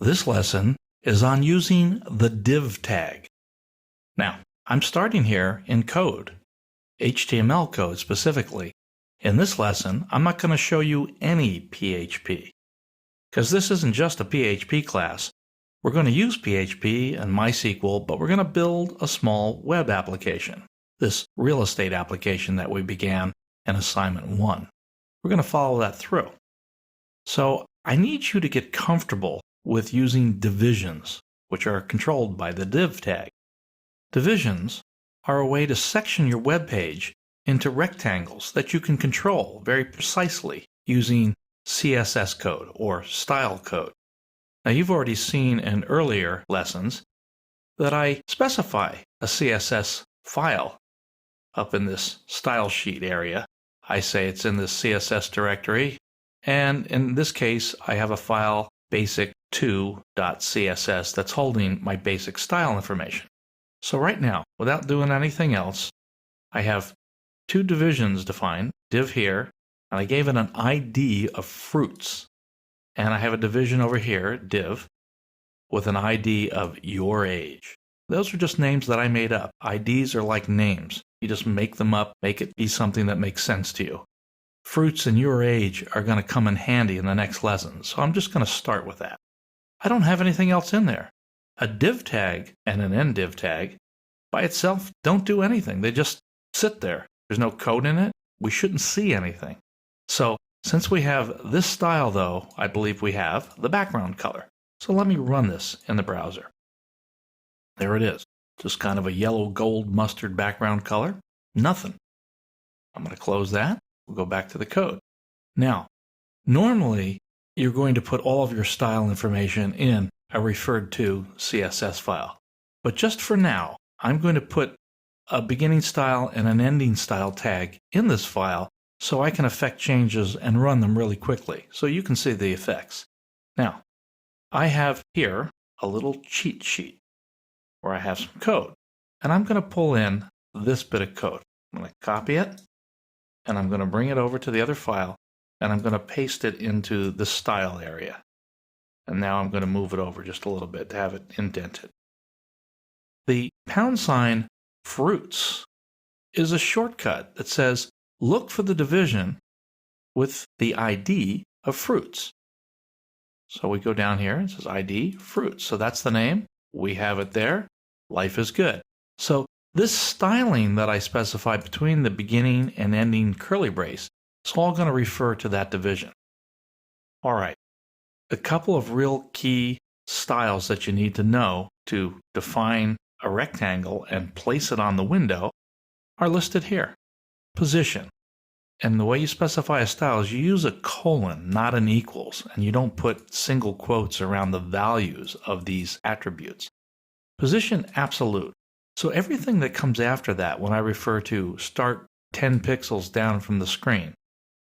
This lesson is on using the div tag. Now, I'm starting here in code, HTML code specifically. In this lesson, I'm not going to show you any PHP, because this isn't just a PHP class. We're going to use PHP and MySQL, but we're going to build a small web application, this real estate application that we began in assignment 1. We're going to follow that through. So I need you to get comfortable with using divisions, which are controlled by the div tag. Divisions are a way to section your web page into rectangles that you can control very precisely using CSS code or style code. Now, you've already seen in earlier lessons that I specify a CSS file up in this style sheet area. I say it's in this CSS directory, and in this case, I have a file basic2.css that's holding my basic style information. So right now, without doing anything else, I have two divisions defined, div here, and I gave it an ID of fruits. And I have a division over here, div, with an ID of your age. Those are just names that I made up. IDs are like names. You just make them up, make it be something that makes sense to you. Fruits and your age are going to come in handy in the next lesson, so I'm just going to start with that. I don't have anything else in there. A div tag and an end div tag by itself don't do anything. They just sit there. There's no code in it. We shouldn't see anything. So since we have this style, though, I believe we have the background color. So let me run this in the browser. There it is. Just kind of a yellow gold mustard background color. Nothing. I'm going to close that. We'll go back to the code. Now, normally you're going to put all of your style information in a referred to CSS file. But just for now, I'm going to put a beginning style and an ending style tag in this file so I can effect changes and run them really quickly so you can see the effects. Now, I have here a little cheat sheet where I have some code, and I'm going to pull in this bit of code. I'm going to copy it, and I'm going to bring it over to the other file, and I'm going to paste it into the style area. And now I'm going to move it over just a little bit to have it indented. The # fruits is a shortcut that says look for the division with the ID of fruits. So we go down here, it says ID fruits. So that's the name. We have it there. Life is good. So this styling that I specified between the beginning and ending curly brace is all going to refer to that division. All right. A couple of real key styles that you need to know to define a rectangle and place it on the window are listed here. Position. And the way you specify a style is you use a colon, not an equals, and you don't put single quotes around the values of these attributes. Position absolute. So everything that comes after that, when I refer to start 10 pixels down from the screen,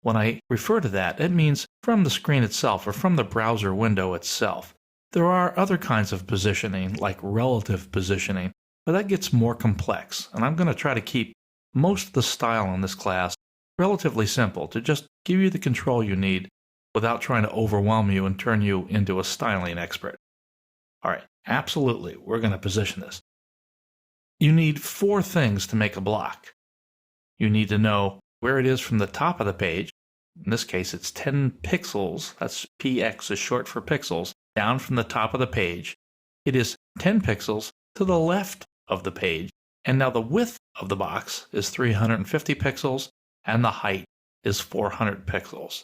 when I refer to that, it means from the screen itself or from the browser window itself. There are other kinds of positioning, like relative positioning, but that gets more complex, and I'm going to try to keep most of the style in this class relatively simple to just give you the control you need without trying to overwhelm you and turn you into a styling expert. All right, absolutely, we're going to position this. You need 4 things to make a block. You need to know where it is from the top of the page. In this case, it's 10 pixels. That's PX is short for pixels. Down from the top of the page. It is 10 pixels to the left of the page. And now the width of the box is 350 pixels and the height is 400 pixels.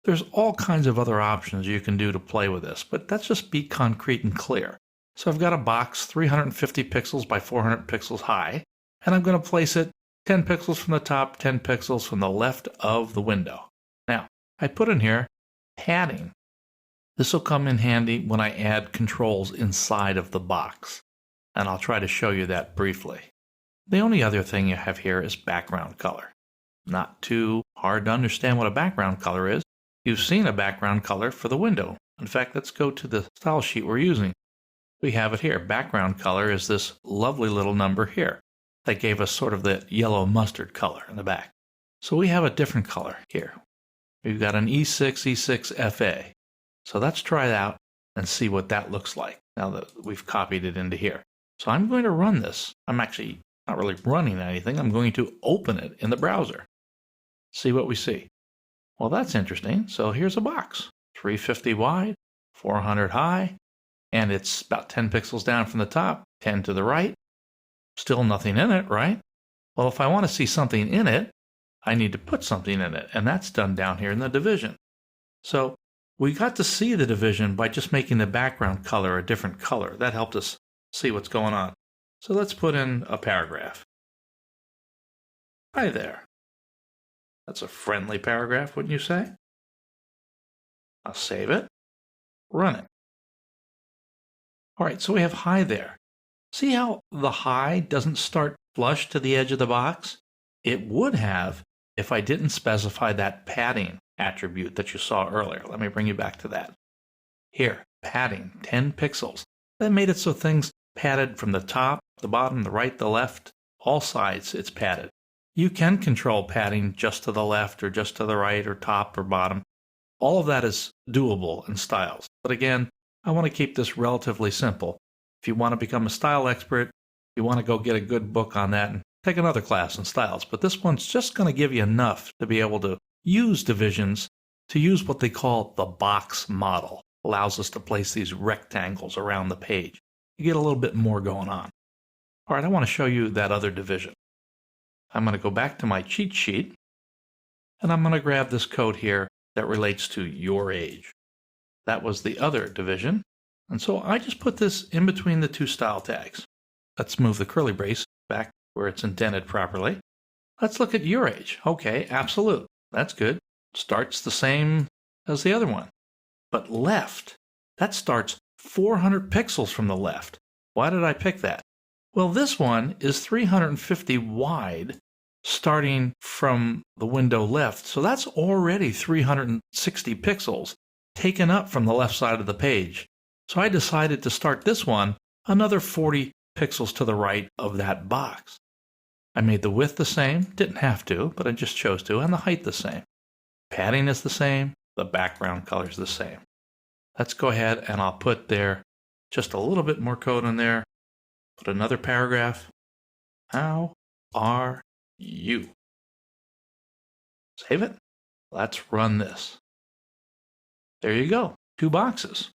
There's all kinds of other options you can do to play with this, but let's just be concrete and clear. So I've got a box 350 pixels by 400 pixels high, and I'm going to place it 10 pixels from the top, 10 pixels from the left of the window. Now, I put in here padding. This will come in handy when I add controls inside of the box, and I'll try to show you that briefly. The only other thing you have here is background color. Not too hard to understand what a background color is. You've seen a background color for the window. In fact, let's go to the style sheet we're using. We have it here. Background color is this lovely little number here that gave us sort of the yellow mustard color in the back. So we have a different color here. We've got an E6, E6 FA. So let's try that and see what that looks like now that we've copied it into here. So I'm going to run this. I'm actually not really running anything. I'm going to open it in the browser. See what we see. Well, that's interesting. So here's a box, 350 wide, 400 high, and it's about 10 pixels down from the top, 10 to the right. Still nothing in it, right? Well, if I want to see something in it, I need to put something in it, and that's done down here in the division. So we got to see the division by just making the background color a different color. That helped us see what's going on. So let's put in a paragraph. Hi there. That's a friendly paragraph, wouldn't you say? I'll save it, run it. All right, so we have hi there. See how the hi doesn't start flush to the edge of the box? It would have if I didn't specify that padding attribute that you saw earlier. Let me bring you back to that. Here, padding, 10 pixels. That made it so things padded from the top, the bottom, the right, the left, all sides it's padded. You can control padding just to the left or just to the right or top or bottom. All of that is doable in styles. But again, I want to keep this relatively simple. If you want to become a style expert, you want to go get a good book on that and take another class in styles. But this one's just going to give you enough to be able to use divisions, to use what they call the box model. Allows us to place these rectangles around the page. You get a little bit more going on. All right, I want to show you that other division. I'm going to go back to my cheat sheet, and I'm going to grab this code here that relates to your age. That was the other division, and so I just put this in between the two style tags. Let's move the curly brace back where it's indented properly. Let's look at your age. Okay, absolute. That's good. Starts the same as the other one. But left, that starts 400 pixels from the left. Why did I pick that? Well, this one is 350 wide, starting from the window left. So that's already 360 pixels taken up from the left side of the page. So I decided to start this one another 40 pixels to the right of that box. I made the width the same, didn't have to, but I just chose to, and the height the same. Padding is the same, the background color is the same. Let's go ahead and I'll put there just a little bit more code in there. Put another paragraph. How are you? Save it. Let's run this. There you go. 2 boxes.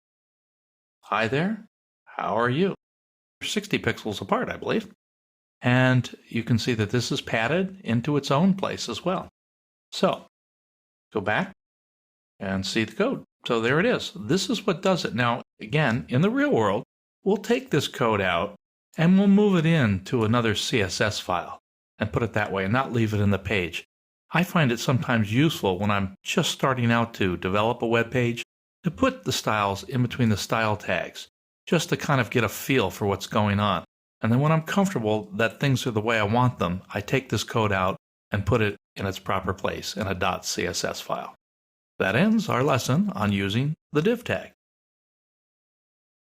Hi there. How are you? 60 pixels apart, I believe. And you can see that this is padded into its own place as well. So go back and see the code. So there it is. This is what does it. Now, again, in the real world, we'll take this code out and we'll move it into another CSS file and put it that way and not leave it in the page. I find it sometimes useful when I'm just starting out to develop a web page to put the styles in between the style tags, just to kind of get a feel for what's going on. And then when I'm comfortable that things are the way I want them, I take this code out and put it in its proper place in a .css file. That ends our lesson on using the div tag.